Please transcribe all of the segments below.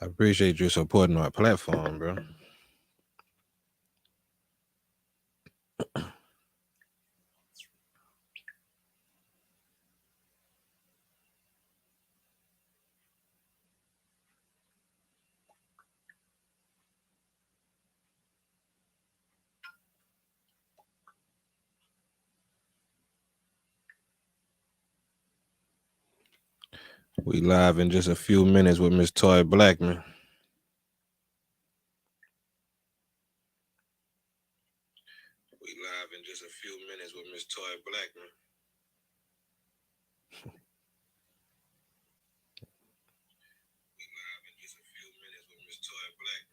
I appreciate you supporting my platform, bro. We live in just a few minutes with Miss Toy Blackmon. We live in just a few minutes with Miss Toy Blackmon. We live in just a few minutes with Miss Toy Blackmon.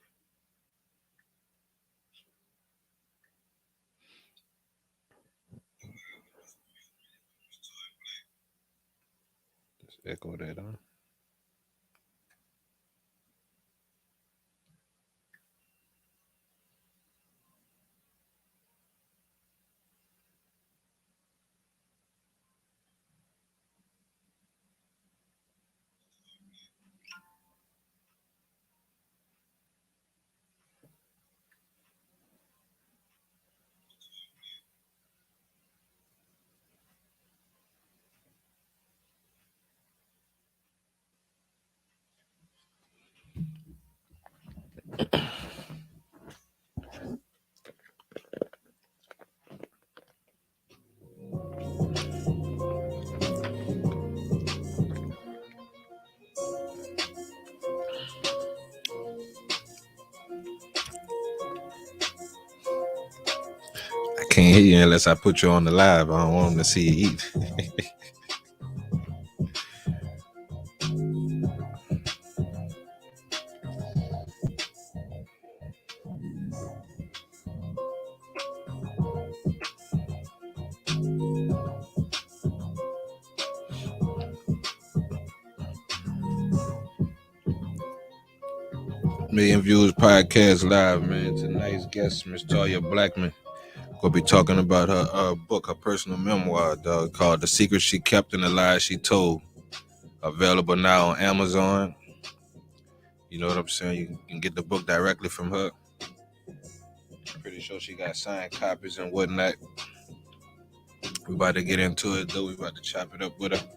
Just echo that, huh? I can't hear you unless I put you on the live. I don't want them to see you eat. Million Views Podcast Live, man. Tonight's guest, Miss Toya Blackmon. Gonna be talking about her book, her personal memoir, dog, called The Secret She Kept and the Lies She Told. Available now on Amazon. You know what I'm saying? You can get the book directly from her. Pretty sure she got signed copies and whatnot. We about to get into it, though. We about to chop it up with her.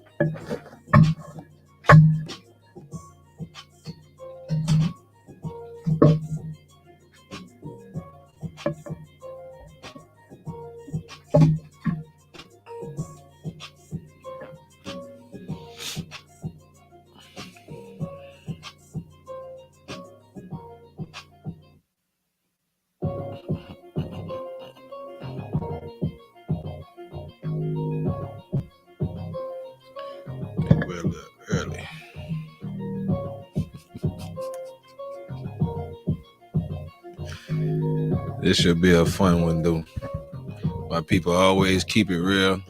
We're a little early. This should be a fun one, though. My people always keep it real.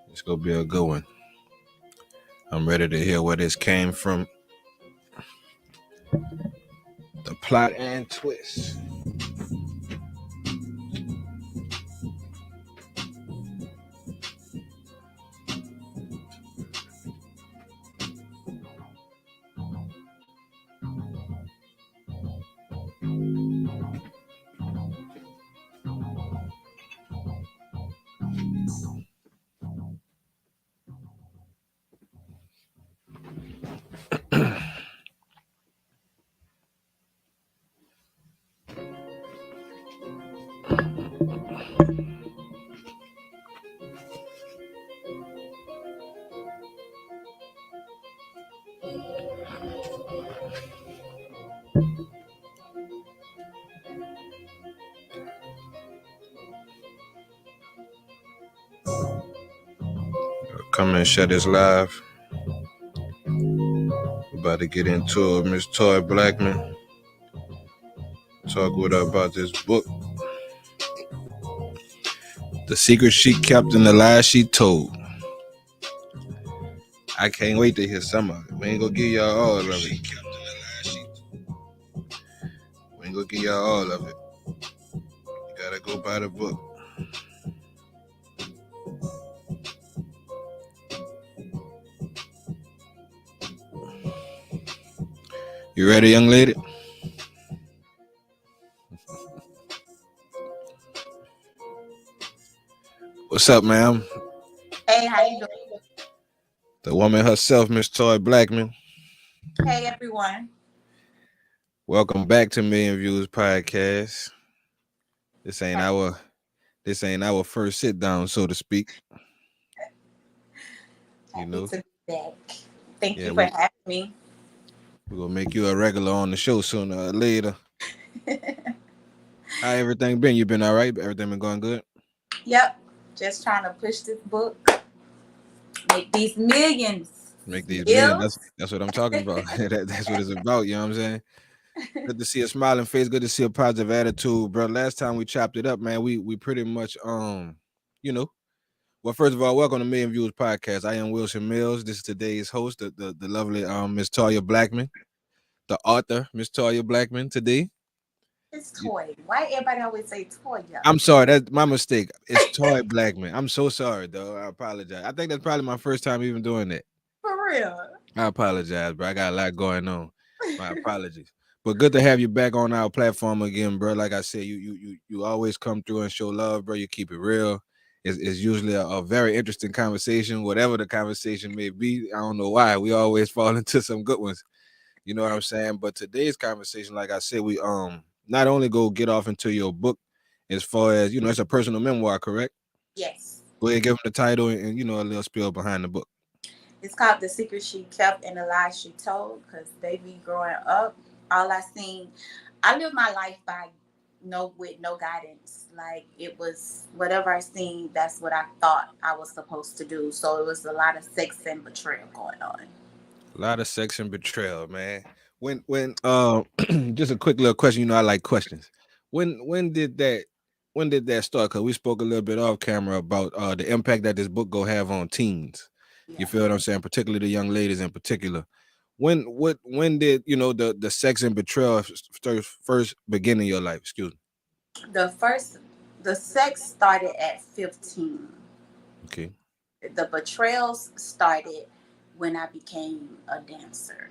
It's gonna be a good one. I'm ready to hear where this came from. The plot and twist. Come and share this live. We're about to get into it. Miss Toy Blackmon. Talk with her about this book. The Secret She Kept and the Lies She Told. I can't wait to hear some of it. We ain't gonna give y'all all of it. We ain't gonna give y'all all of it. You gotta go buy the book. You ready, young lady? What's up, ma'am? Hey, how you doing? The woman herself, Miss Toy Blackmon. Hey, everyone. Welcome back to Million Views Podcast. This ain't our this ain't our first sit down, so to speak. You Happy know, to be back. Thank yeah, you for we having me. we gonna make you a regular on the show sooner or later. How everything been? You been all right? Everything been going good? Yep, just trying to push this book, make these millions. Make these million. Mills. That's what I'm talking about. That's what it's about. You know what I'm saying? Good to see a smiling face. Good to see a positive attitude, bro. Last time we chopped it up, man, we pretty much you know. Well, first of all, welcome to Million Views Podcast. I am WilsonMillz. This is today's host, the lovely Miss Toya Blackmon, the author, Miss Toya Blackmon. Today, It's toy. Why everybody always say toy? I'm sorry, that's my mistake. It's Toy Blackmon. I'm so sorry, though. I apologize. I think that's probably my first time even doing that. For real. I apologize, bro. I got a lot going on. My apologies. But good to have you back on our platform again, bro. Like I said, you always come through and show love, bro. You keep it real. It's usually a very interesting conversation, whatever the conversation may be. I don't know why. We always fall into some good ones. You know what I'm saying? But today's conversation, like I said, we not only go get off into your book as far as, it's a personal memoir, correct? Yes. Go ahead, give them the title and a little spiel behind the book. It's called The Secret She Kept and the Lies She Told. Because, baby, growing up, all I seen, I lived my life by with no guidance. Like, it was whatever I seen, that's what I thought I was supposed to do. So it was a lot of sex and betrayal going on. A lot of sex and betrayal, man. When just a quick little question, I like questions. When did that start? Cause we spoke a little bit off camera about the impact that this book go have on teens. You Yeah. feel what I'm saying? Particularly the young ladies in particular. When did the sex and betrayal first begin in your life? Excuse me. The first, the sex started at 15. Okay. The betrayals started when I became a dancer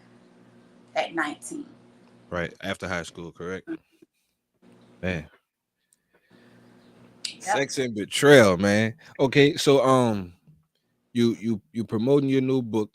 at 19. Right. After high school, correct? Man. Yep. Sex and betrayal, man. Okay, so you promoting your new book.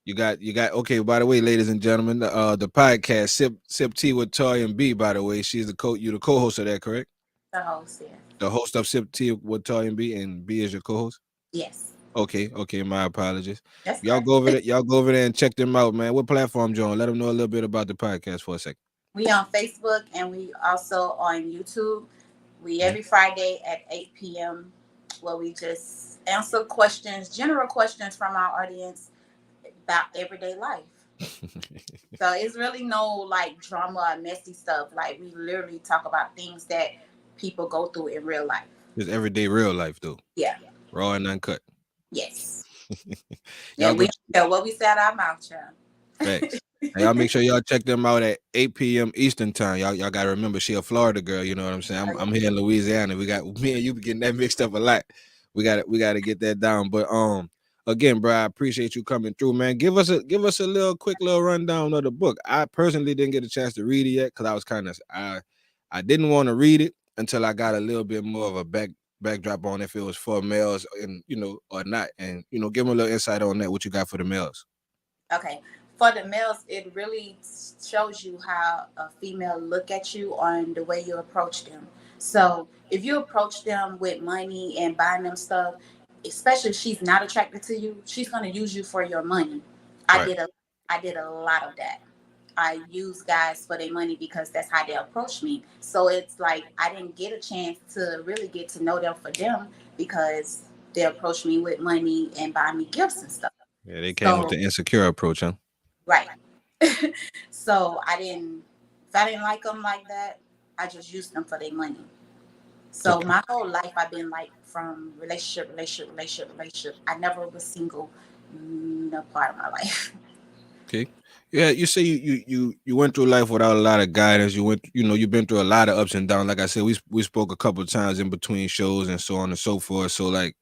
You got okay, by the way, ladies and gentlemen, the podcast Sip Tea with Toy and B, by the way. She's the co-host of that, correct? The host, yes. The host of Sip Tea with Toy and B is your co-host? Yes. Okay, my apologies. That's Y'all okay. go over there, y'all go over there and check them out, man. What platform, John? Let them know a little bit about the podcast for a second. We on Facebook and we also on YouTube. We Mhm. every Friday at 8 p.m. where we just answer questions, general questions from our audience about everyday life. So it's really no like drama or messy stuff. Like we literally talk about things that people go through in real life. Just everyday real life though. Yeah. Raw and uncut. Yes. Y'all And go we care what we say out our mouth, child. facts. And y'all make sure y'all check them out at 8 p.m. Eastern time. Y'all gotta remember she a Florida girl, you know what I'm saying? I'm here in Louisiana. We got me and you be getting that mixed up a lot. We gotta get that down. But again, bro, I appreciate you coming through, man. Give us a little quick little rundown of the book. I personally didn't get a chance to read it yet because I was kind of I didn't want to read it until I got a little bit more of a backdrop on if it was for males and or not. And give them a little insight on that, what you got for the males. Okay. For the males, it really shows you how a female look at you on the way you approach them. So if you approach them with money and buying them stuff, especially if she's not attracted to you, she's gonna use you for your money. I Right. did a I did a lot of that. I use guys for their money because that's how they approach me. So it's like I didn't get a chance to really get to know them for them because they approach me with money and buy me gifts and stuff. Yeah, they came with So the insecure approach, huh? right. So I didn't. If I didn't like them like that, I just used them for their money. So Okay. my whole life, I've been like from relationship. I never was single, no part of my life. Okay. Yeah, you say you went through life without a lot of guidance. You've been through a lot of ups and downs. Like I said, we spoke a couple of times in between shows and so on and so forth. So like,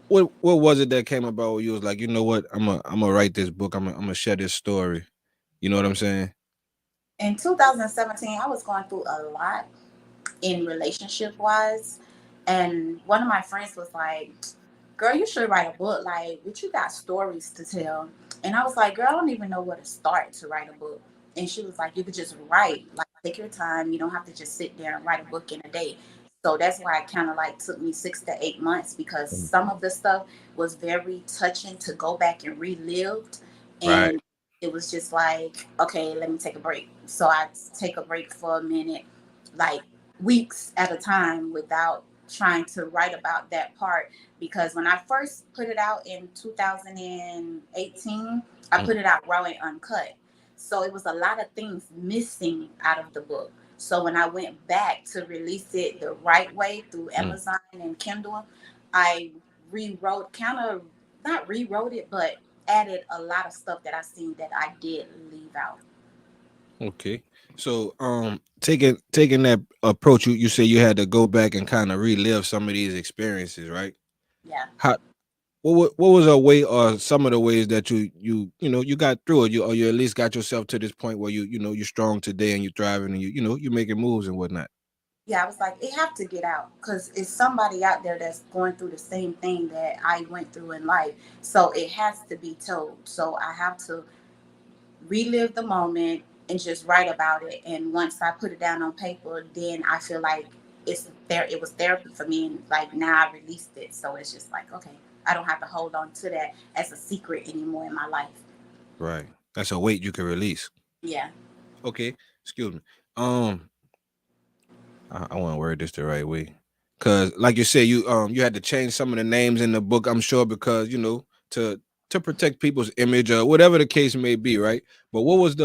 what was it that came about where you was like, you know what, I'm gonna write this book. I'm gonna share this story. You know what I'm saying? In 2017, I was going through a lot in relationship wise. And one of my friends was like, girl, you should write a book. Like, but you got stories to tell. And I was like, girl, I don't even know where to start to write a book. And she was like, you could just write. Like, take your time. You don't have to just sit there and write a book in a day. So that's why it kind of like took me 6 to 8 months, because Mm. some of the stuff was very touching to go back and relive. Right. And it was just like, okay, let me take a break. So I take a break for a minute, like weeks at a time, without trying to write about that part, because when I first put it out in 2018, I Mm, put it out raw and uncut. So it was a lot of things missing out of the book. So when I went back to release it the right way through mm. Amazon and Kindle, I rewrote, kind of not rewrote it, but added a lot of stuff that I seen that I did leave out. Okay. So taking that approach, you say you had to go back and kind of relive some of these experiences, right? Yeah. How what was a way or some of the ways that you got through it, you at least got yourself to this point where you're strong today and you're thriving and you're making moves and whatnot. Yeah, I was like, it have to get out, because it's somebody out there that's going through the same thing that I went through in life. So it has to be told. So I have to relive the moment and just write about it. And once I put it down on paper, then I feel like it's there. It was therapy for me, and like now I released it. So it's just like, okay, I don't have to hold on to that as a secret anymore in my life. Right. That's a weight you can release. Yeah. Okay. Excuse me. Um, I want to word this the right way, cause like you said, you had to change some of the names in the book. I'm sure because to protect people's image or whatever the case may be, right? But what was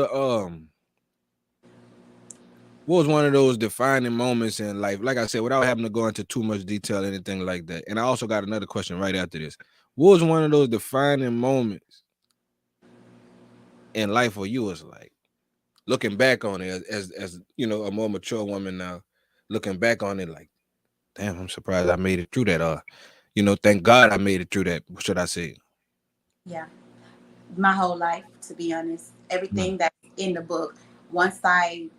one of those defining moments in life? Like I said, without having to go into too much detail, or anything like that. And I also got another question right after this. What was one of those defining moments in life where you was like looking back on it as a more mature woman now, looking back on it like, damn, I'm surprised I made it through that. Thank God I made it through that. What should I say? Yeah. My whole life, to be honest. Mm, Everything that's in the book. Once I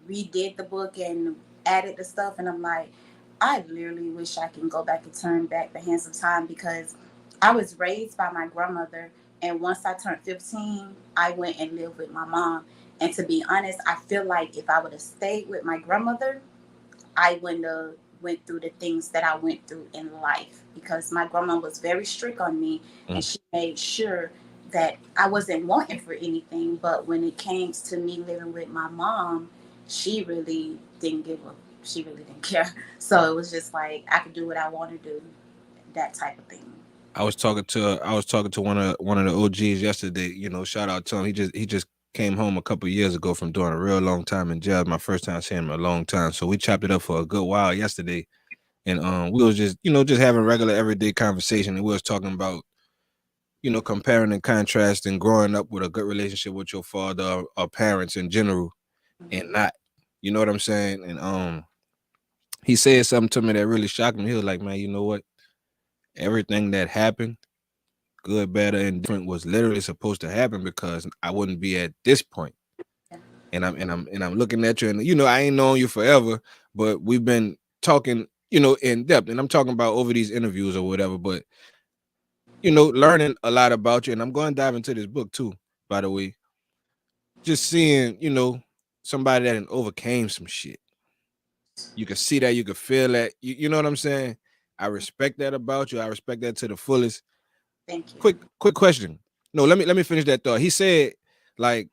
redid the book and added the stuff, and I'm like, I literally wish I can go back and turn back the hands of time, because I was raised by my grandmother, and once I turned 15, I went and lived with my mom. And to be honest, I feel like if I would have stayed with my grandmother, I wouldn't have went through the things that I went through in life, because my grandma was very strict on me, mm. and she made sure that I wasn't wanting for anything. But when it came to me living with my mom, she really didn't give a she really didn't care. So it was just like I could do what I want to do, that type of thing. I was talking to one of the OGs yesterday. Shout out to him. He just came home a couple years ago from doing a real long time in jail. My first time seeing him in a long time. So we chopped it up for a good while yesterday. And we was just having regular everyday conversation, and we was talking about comparing and contrasting growing up with a good relationship with your father or parents in general, and Mhm. not. You know what I'm saying? And he said something to me that really shocked me. He was like, "Man, you know what? Everything that happened, good, bad, or indifferent, was literally supposed to happen because I wouldn't be at this point." Yeah. And I'm looking at you, and I ain't known you forever, but we've been talking, in depth, and I'm talking about over these interviews or whatever. But learning a lot about you, and I'm going to dive into this book too. By the way, just seeing, somebody that overcame some shit. You can see that, you can feel that. You know what I'm saying? I respect that about you. I respect that to the fullest. Thank you. Quick question. No, let me finish that thought. He said, like,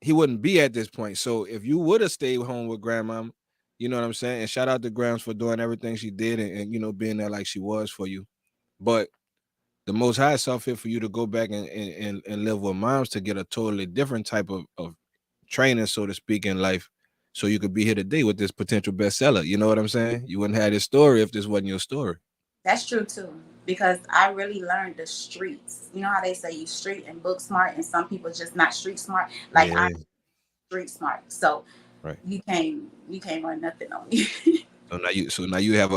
he wouldn't be at this point. So if you would have stayed home with grandma, you know what I'm saying? And shout out to Grams for doing everything she did, and being there like she was for you. But the most high saw fit for you to go back and live with moms to get a totally different type of training, so to speak, in life. So you could be here today with this potential bestseller. You know what I'm saying? You wouldn't have this story if this wasn't your story. That's true too, because I really learned the streets. You know how they say you street and book smart, and some people just not street smart. Like I'm Yeah, street smart, so right. you can't run nothing on me. So now you have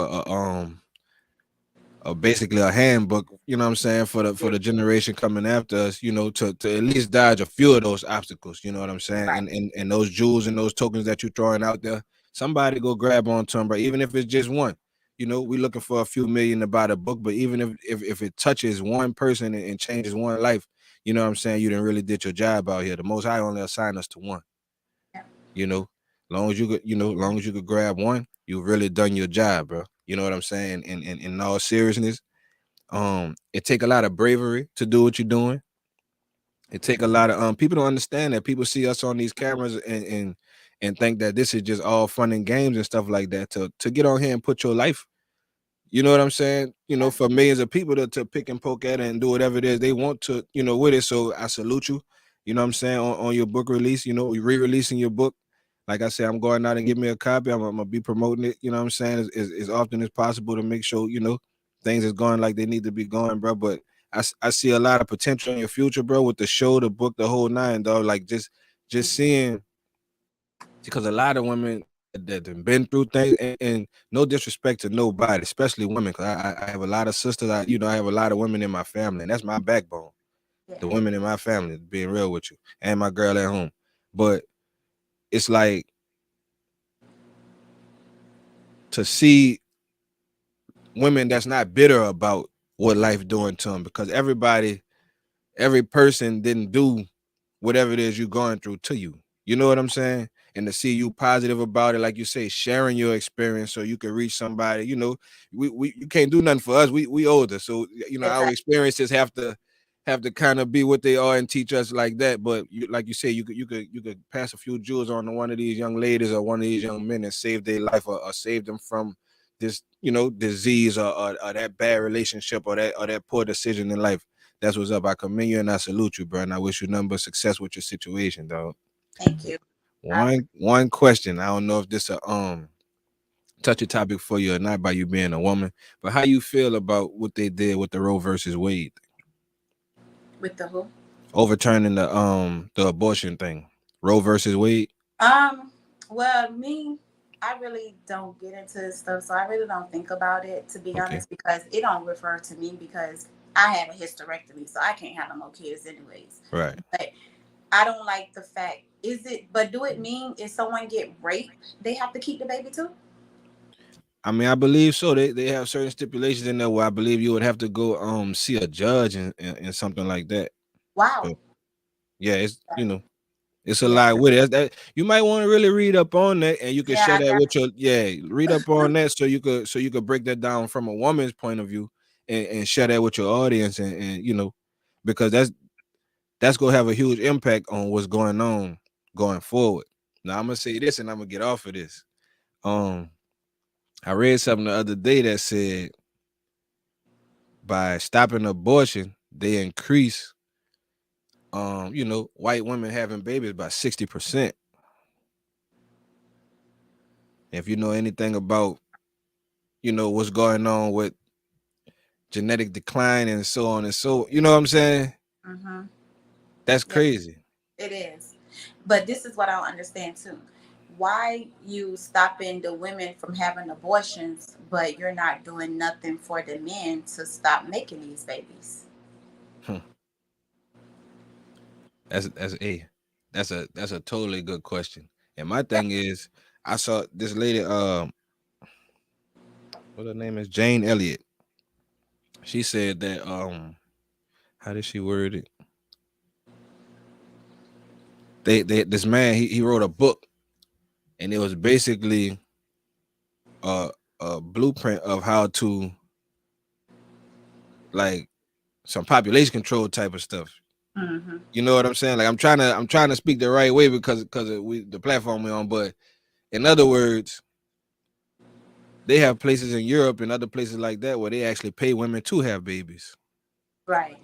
basically a handbook, you know what I'm saying, for the generation coming after us, you know, to at least dodge a few of those obstacles, you know what I'm saying? Right. And those jewels and those tokens that you're throwing out there, somebody go grab onto them, bro. Even if it's just one. You know, we looking for a few million to buy the book, but even if it touches one person and changes one life, you know what I'm saying, you didn't really did your job out here. The most high only assigned us to one, Yeah. you know. Long as you could, you know, long as you could grab one, you've really done your job, bro. You know what I'm saying? In all seriousness, it take a lot of bravery to do what you're doing. It take a lot of people don't understand that. People see us on these cameras and think that this is just all fun and games and stuff like that. To get on here and put your life, you know what I'm saying, you know, Yeah. for millions of people to pick and poke at it and do whatever it is they want to, you know, with it. So I salute you, you know what I'm saying, on your book release. You know, re-releasing your book. Like I said, I'm going out and give me a copy. I'm gonna be promoting it, you know what I'm saying, as often as possible to make sure, you know, things is going like they need to be going, bro. But I see a lot of potential in your future, bro, with the show, the book, the whole nine, dog. Like just seeing, because a lot of women that have been through things, and no disrespect to nobody, especially women, because I have a lot of sisters. You know, I have a lot of women in my family, and that's my backbone. Yeah. The women in my family, being real with you, and my girl at home. But it's like to see women that's not bitter about what life doing to them, because every person didn't do whatever it is you're going through to you. You know what I'm saying? And to see you positive about it, like you say, sharing your experience so you can reach somebody. You know, we you can't do nothing for us. We older, so you know our Exactly. experiences have to kind of be what they are and teach us like that. But like you say, you could pass a few jewels on to one of these young ladies or one of these young men and save their life, or save them from this, you know, disease, or that bad relationship, or that poor decision in life. That's what's up. I commend you and I salute you, bro. And I wish you nothing but success with your situation, dog. Thank you. I, One question. I don't know if this a touchy topic for you or not, by you being a woman, but how you feel about what they did with the Roe versus Wade, with the who? overturning the abortion thing, Roe versus Wade? Um, well, me, I really don't get into this stuff, so I really don't think about it, to be Okay, honest, because it don't refer to me, because I have a hysterectomy, so I can't have no more kids anyways. right. But I don't like the fact. Is it? But do it mean if someone get raped, they have to keep the baby too? I mean, I believe so. They have certain stipulations in there where I believe you would have to go see a judge and something like that. But Wow. yeah, it's, you know, it's a Yeah. lot with it. That you might want to really read up on that, and you can Yeah. share I that got. with your, yeah. Read up on that so you could break that down from a woman's point of view, and share that with your audience, and you know, because that's gonna have a huge impact on what's going on going forward. Now I'm gonna say this, and I'm gonna get off of this. Um, I read something the other day that said by stopping abortion, they increase you know, white women having babies by 60%. If you know anything about, you know, what's going on with genetic decline and so on and so, you know what I'm saying? Mm-hmm. That's Yeah, crazy. it is. But this is what I don't understand too. Why you stopping the women from having abortions, but you're not doing nothing for the men to stop making these babies? Hmm. That's a that's a totally good question. And my thing is, I saw this lady, what her name is, Jane Elliott. She said that how did she word it? They this man, he wrote a book, and it was basically a a blueprint of how to, like, some population control type of stuff. Mm-hmm. You know what I'm saying? Like I'm trying to speak the right way because of the platform we're on. But in other words, they have places in Europe and other places like that where they actually pay women to have babies. Right.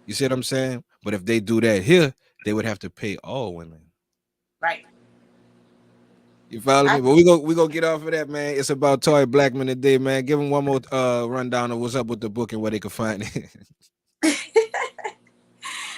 You see what I'm saying? But if they do that here, they would have to pay all women. Right. You follow I, me? But we go get off of that, man. It's about Toy Blackmon today, man. Give them one more rundown of what's up with the book and where they can find it.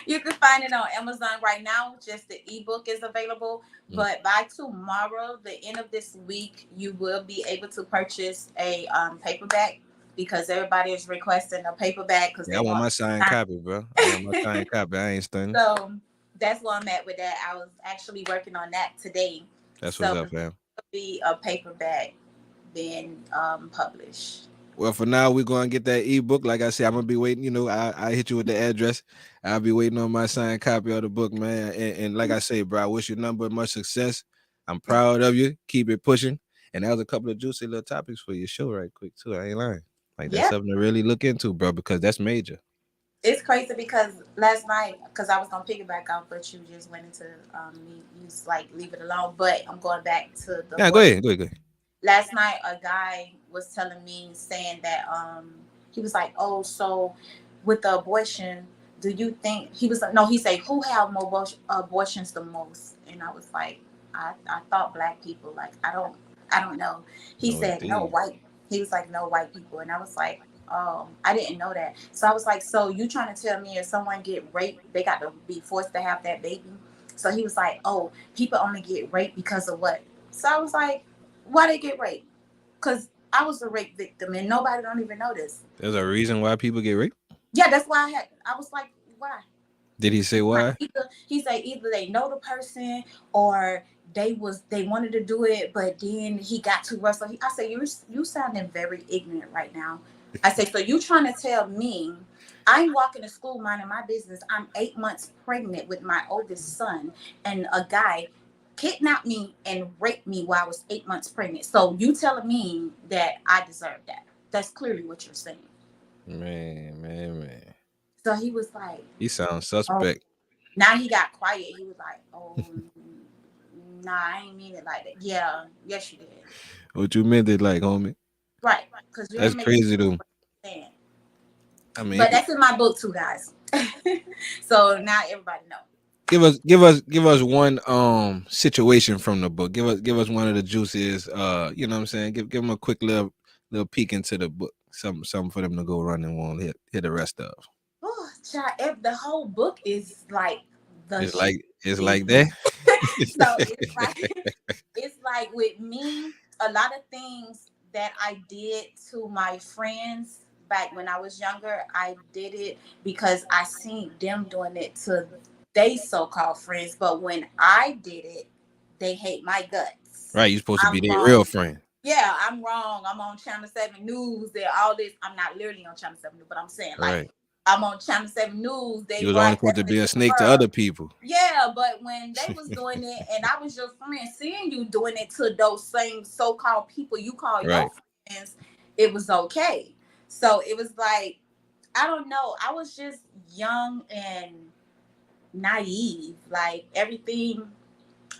you can find it on Amazon right now. Just the ebook is available. But by tomorrow, the end of this week, you will be able to purchase a paperback. because everybody is requesting a paperback because Yeah, I they want want my signed time. copy, bro. I want my signed copy. I ain't stunning. So that's where I'm at with that. I was actually working on that today. That's So what's up, it'll fam. be a paperback being published. Well, for now, we're gonna get that ebook. Like I said, I'm gonna be waiting. You know, I hit you with the address. I'll be waiting on my signed copy of the book, man. And like I say, bro, I wish you nothing but much success. I'm proud of you. Keep it pushing. And that was a couple of juicy little topics for your show, right quick too. I ain't lying. Like that's Yeah, something to really look into, bro, because that's major. it's crazy because last night, because I was gonna piggyback off, but you just went into me. You like leave it alone. But I'm going back to the Yeah, go book. ahead, go ahead, go ahead. Last night a guy was telling me saying that he was like, oh, so with the abortion, do you think he was like, no, he said who have more abortions the most? And I was like, I thought black people. Like, I don't know. He No, said no, indeed. white. He was like, no, white people. And I was like, I didn't know that. So I was like, so you trying to tell me if someone get raped, they got to be forced to have that baby? So he was like, oh, people only get raped because of what? So I was like, why they get raped? Because I was a rape victim and nobody don't even know this. There's a reason why people get raped. Yeah, that's why I was like, why? Did he say Like, why? he said either they know the person or they wanted to do it, but then he got too rough. So I said, you sounding very ignorant right now. I said, so you trying to tell me I'm walking to school minding my business. I'm 8 months pregnant with my oldest son, and a guy kidnapped me and raped me while I was 8 months pregnant. So you telling me that I deserve that? That's clearly what you're saying. Man. So he was like, He sounds oh, suspect. now he got quiet. He was like, oh, nah, I ain't mean it like that. Yeah, yes, you did. What you meant it like, homie? Right, because you That's ain't making crazy though. sense. I mean, But that's in my book too, guys. So now everybody know. give us one situation from the book. Give us one of the juiciest. You know what I'm saying? Give them a quick little peek into the book. Something for them to go run and won't hit the rest of. Oh, child, the whole book is like the It's shit. like it's like that. So it's like with me, a lot of things that I did to my friends back when I was younger, I did it because I seen them doing it to they so-called friends. But when I did it, they hate my guts. Right, you're supposed to be I'm their wrong. real friend. Yeah, I'm wrong. I'm on Channel 7 News. They're all this. I'm not literally on Channel 7 News, but I'm saying like Right. I'm on Channel 7 News. They You was only supposed to broadcast be it a to the snake to world. other people. Yeah, but when they was doing it and I was your friend, seeing you doing it to those same so-called people you call your Right. friends, it was okay. So it was like, I don't know. I was just young and naive. Like everything,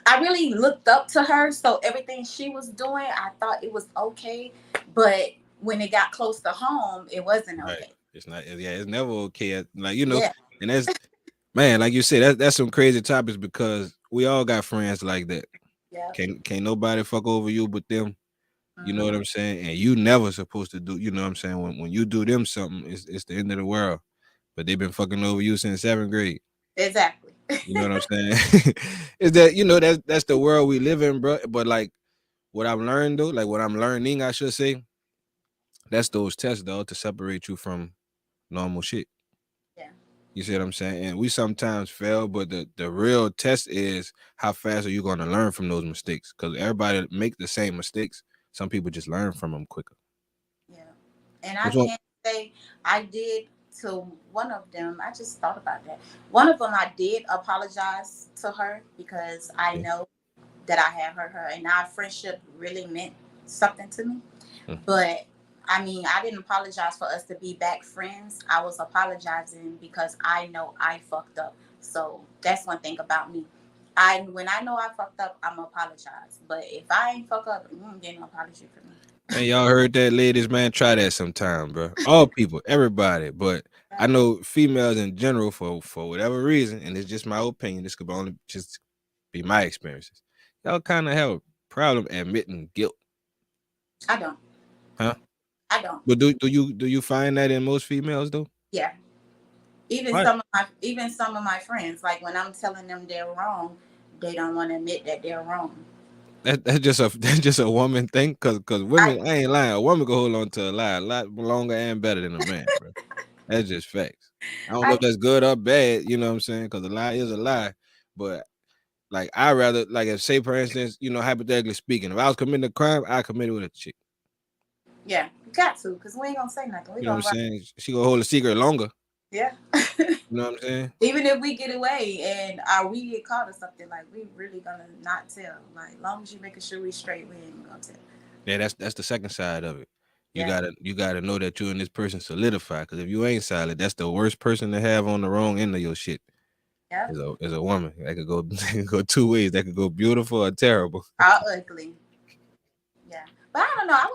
I really looked up to her. So everything she was doing, I thought it was okay. But when it got close to home, it wasn't Right. okay. It's not. Yeah, it's never okay. Like Yeah. and that's man. Like you said, that's some crazy topics because we all got friends like that. Yeah. Can't nobody fuck over you but them. You know what Hmm. I'm saying? And you never supposed to do. You know what I'm saying? When you do them something, it's the end of the world. But they've been fucking over you since 7th grade. Exactly. You know what I'm saying? Is that that's the world we live in, bro? But like what I've learned though, like what I'm learning, I should say, that's those tests though to separate you from normal shit. Yeah. You see what I'm saying? And we sometimes fail, but the real test is how fast are you going to learn from those mistakes? Because everybody make the same mistakes. Some people just learn from them quicker. Yeah. And I Which one? can't say I did to one of them. I just thought about that. One of them, I did apologize to her because I Okay. know that I had hurt her and our friendship really meant something to me. Hmm. But I mean, I didn't apologize for us to be back friends. I was apologizing because I know I fucked up. So that's one thing about me. When I know I fucked up, I'm apologize. But if I ain't fuck up, you ain't getting no apology from me. Man, y'all heard that, ladies? Man, try that sometime, bro. All people, everybody, but I know females in general for whatever reason, and it's just my opinion. This could only just be my experiences. Y'all kind of have a problem admitting guilt, I don't. huh? I don't. But do you find that in most females though? Yeah. Even Right. some of my friends, like when I'm telling them they're wrong, they don't want to admit that they're wrong. That's just a that's just a woman thing, cause I women, I ain't lying, a woman can hold on to a lie a lot longer and better than a man, bro. That's just facts. I don't know I if that's good or bad, you know what I'm saying? Because a lie is a lie, but like I rather like if say for instance, hypothetically speaking, if I was committing a crime, I committed with a chick. yeah, you got to, cause we ain't gonna say nothing. We You know what I'm gonna run. saying? She gonna hold a secret longer. Yeah. You know what I'm saying? Even if we get away and we get caught or something, like we really gonna not tell. Like long as you making sure we straight, we ain't gonna tell. Yeah, that's the second side of it. You Yeah. gotta you gotta know that you and this person solidified. Because if you ain't solid, that's the worst person to have on the wrong end of your shit. Yeah. Is a woman. That could go that could go two ways. That could go beautiful or terrible. All ugly. Yeah. But I don't know. I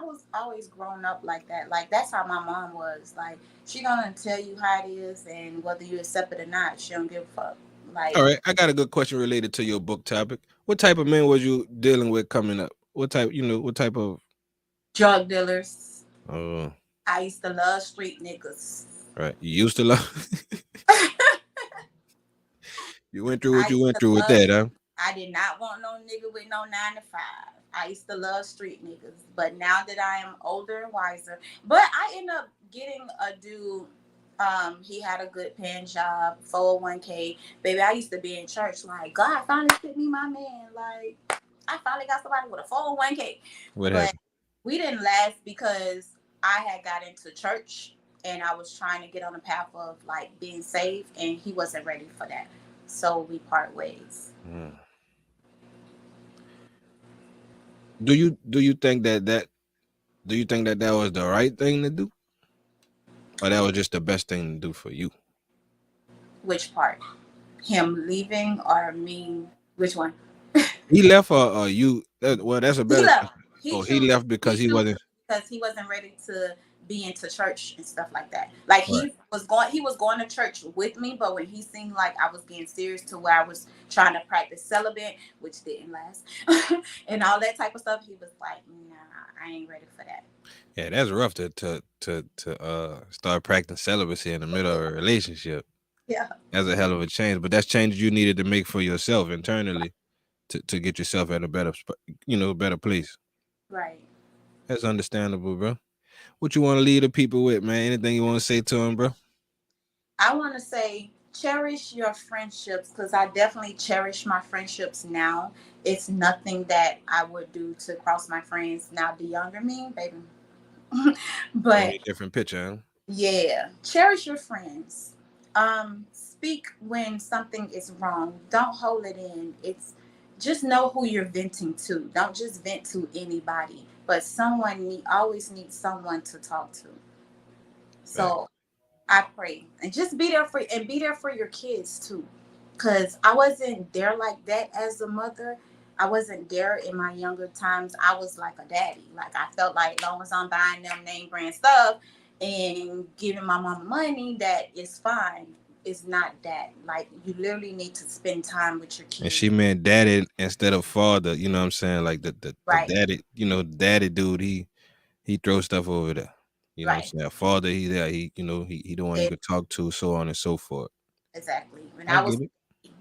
was always growing up like that. Like that's how my mom was. Like she gonna tell you how it is, and whether you accept it or not, she don't give a fuck. All Like right, I got a good question related to your book topic. What type of men was you dealing with coming up? What type of drug dealers. uh I used to love street niggas. right. You used to love you went through what I you used went to through with love. that, huh? I did not want no nigga with no 9 to 5. I used to love street niggas, but now that I am older and wiser, but I end up getting a dude. He had a good paying job, 401k. Baby, I used to be in church like, God finally picked me my man. Like, I finally got somebody with a 401k. What But happened? we didn't last because I had got into church and I was trying to get on the path of like being saved, and he wasn't ready for that. So we part ways. Hmm. Do you think that was the right thing to do, or that was just the best thing to do for you? Which part? Him leaving or me? Which one? He left, or you? Well, that's a He better left. question. He Oh, he chose. left He because he chose wasn't because he wasn't ready to be into church and stuff like that. Like right. he was going to church with me, but when he seemed like I was getting serious to where I was trying to practice celibate, which didn't last, and all that type of stuff, he was like, "Nah, I ain't ready for that." Yeah, that's rough to start practicing celibacy in the middle of a relationship. Yeah. That's a hell of a change, but that's changes you needed to make for yourself internally to get yourself at a better place. Right. That's understandable, bro. What you want to leave the people with, man? Anything you want to say to them, bro? I want to say cherish your friendships because I definitely cherish my friendships now. It's nothing that I would do to cross my friends now. The younger me, baby. But Totally different picture, huh? yeah, cherish your friends. Speak when something is wrong. Don't hold it in. It's just know who you're venting to. Don't just vent to anybody, but always needs someone to talk to. Fact. So I pray and just be there for your kids too, because I wasn't there like that as a mother. I wasn't there in my younger times. I was like a daddy. Like I felt like as long as I'm buying them name brand stuff and giving my mom money, that is fine. It's not that. Like you literally need to spend time with your And kids. she meant daddy instead of father. You know what I'm saying? Like the Right. daddy, daddy dude. He throws stuff over there. You know what Right. I'm saying? Father, he there. He the one you It, could talk to, so on and so forth. exactly. When I I was get it.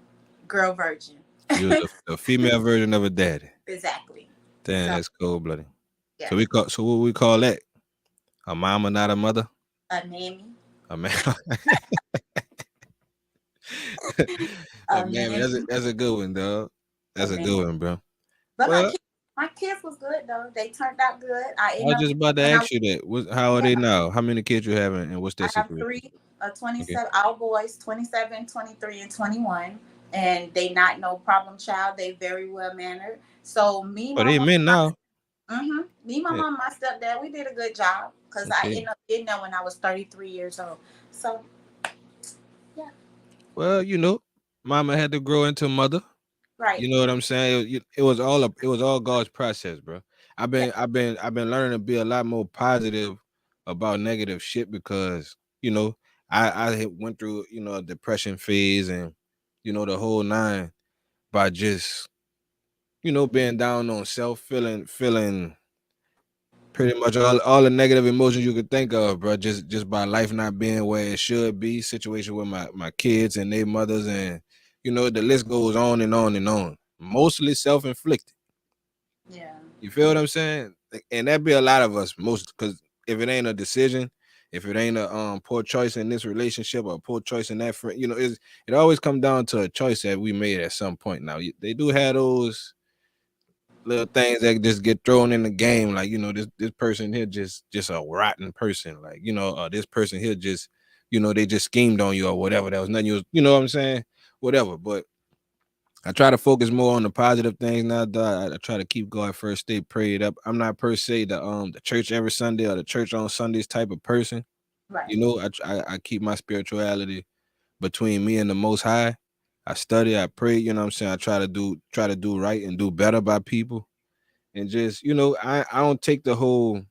girl virgin. You was a female version of a daddy. Exactly. Damn, So that's cold blooded. yeah, So what we call that? A mama, not a mother. a mammy, A man. A a man. mammy, That's a good one, dog. a That's a mammy. good one, bro. But Well, my kids was good though. They turned out good. I I ended was up just about to when I ask you that. How are yeah, they now? How many kids you having, and what's their I have situation? three, Okay. 27 all boys, 27, 23, and 21, and they not no problem child. They very well mannered. So Oh, they men now. my Yeah. mom, my stepdad, we did a good job because I Okay. ended up getting there when I was 33 years old. So yeah, Well, mama had to grow into mother. right, You know what I'm saying? It was all God's process, bro. I've yeah, been I've been I've been learning to be a lot more positive about negative shit because I went through a depression phase and the whole nine by just being down on self, feeling pretty much all the negative emotions you could think of, bro. Just by life not being where it should be, situation with my kids and their mothers, and the list goes on and on and on. mostly self-inflicted. Yeah. You feel what I'm saying? And that be a lot of us most, because if it ain't a decision, if it ain't a poor choice in this relationship or a poor choice in that friend, it always comes down to a choice that we made at some point. Now they do have those little things that just get thrown in the game, like this person here just a rotten person, like this person here just they just schemed on you or whatever. That was nothing you know what I'm saying, whatever. But I try to focus more on the positive things now. Dog. I try to keep God first, stay prayed up. I'm not per se the church every Sunday or the church on Sundays type of person. Right. I keep my spirituality between me and the Most High. I study, I pray. You know what I'm saying. I try to do right and do better by people, and just I don't take the whole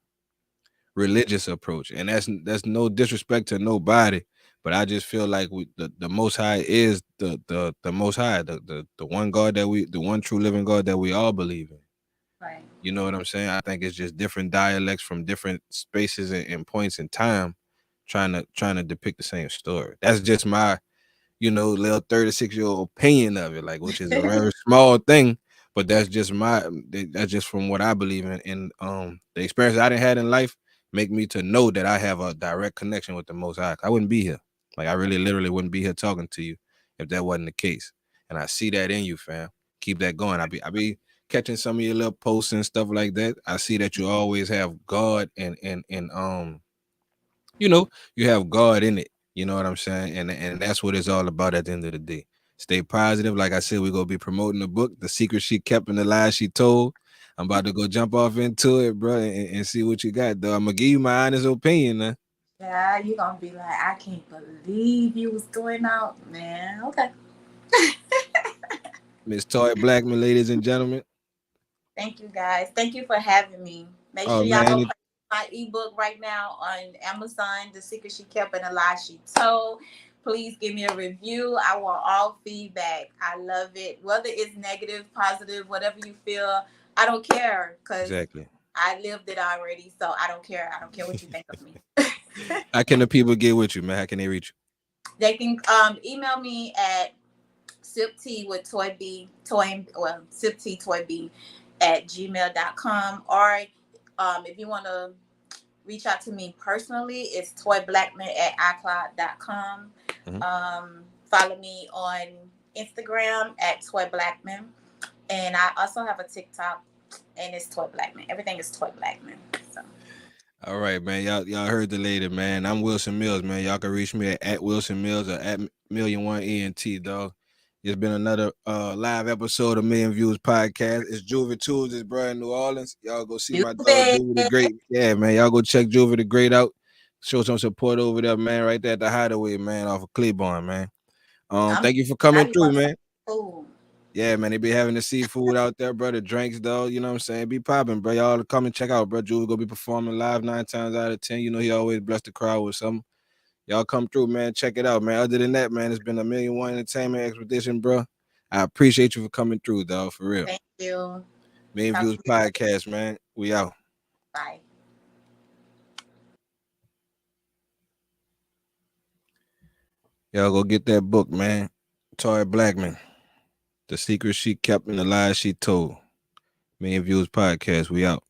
religious approach, and that's no disrespect to nobody. But I just feel like the Most High is the Most High, the one God the one true living God that we all believe in. Right. You know what I'm saying? I think it's just different dialects from different spaces and points in time, trying to depict the same story. That's just my little 36-year-old opinion of it, like, which is a very small thing, but that's just from what I believe in. And the experience I didn't had in life make me to know that I have a direct connection with the Most High. I wouldn't be here. Like, I really literally wouldn't be here talking to you if that wasn't the case. And I see that in you, fam. Keep that going. I be catching some of your little posts and stuff like that. I see that you always have God and you know, you have God in it. You know what I'm saying? And that's what it's all about at the end of the day. Stay positive. Like I said, we're gonna be promoting the book, The Secret She Kept and the Lies She Told. I'm about to go jump off into it, bro, and see what you got, though. I'm gonna give you my honest opinion now. Yeah, you gonna be like, I can't believe you was going out, man. Okay. Miss Toy Blackman, ladies and gentlemen. Thank you guys. Thank you for having me. Make Oh sure y'all man, go purchase my ebook right now on Amazon, The Secret She Kept and the Lies She Told. Please give me a review. I want all feedback. I love it. Whether it's negative, positive, whatever you feel, I don't care because exactly. I lived it already. So I don't care. I don't care what you think of me. How can the people get with you, man? How can they reach They can email me at siptea with toy b toy well siptea toy b at gmail.com, or if you want to reach out to me personally, it's toyblackman at icloud.com. you? Follow me on Instagram at toyblackman, and I also have a TikTok, and it's Toy Blackman. Everything is Toy Blackman. So All right, man. Y'all heard the lady, man. I'm WilsonMillz, man. Y'all can reach me at WilsonMillz or at Million1ENT, dog. It's been another live episode of Million Views Podcast. It's Juvie Tuesdays, bro, in New Orleans. Y'all go see my dog Tuesday. Juvie the Great. Yeah, man. Y'all go check Juvie the Great out. Show some support over there, man. Right there at the Hideaway, man, off of Claiborne, man. I'm Thank you for coming excited through, about some man. food. Yeah, man, they be having the seafood out there, bro. The drinks, though, you know what I'm saying? Be popping, bro. Y'all come and check out, bro. Jules gonna be performing live 9 times out of 10. You know he always bless the crowd with something. Y'all come through, man. Check it out, man. Other than that, man, it's been a million one entertainment expedition, bro. I appreciate you for coming through, dog, for real. Thank you. Million Talk Views to you later. Podcast, man. We out. Bye. Y'all go get that book, man. Toy Blackman. The Secret She Kept and the Lies She Told. Million Views Podcast. We out.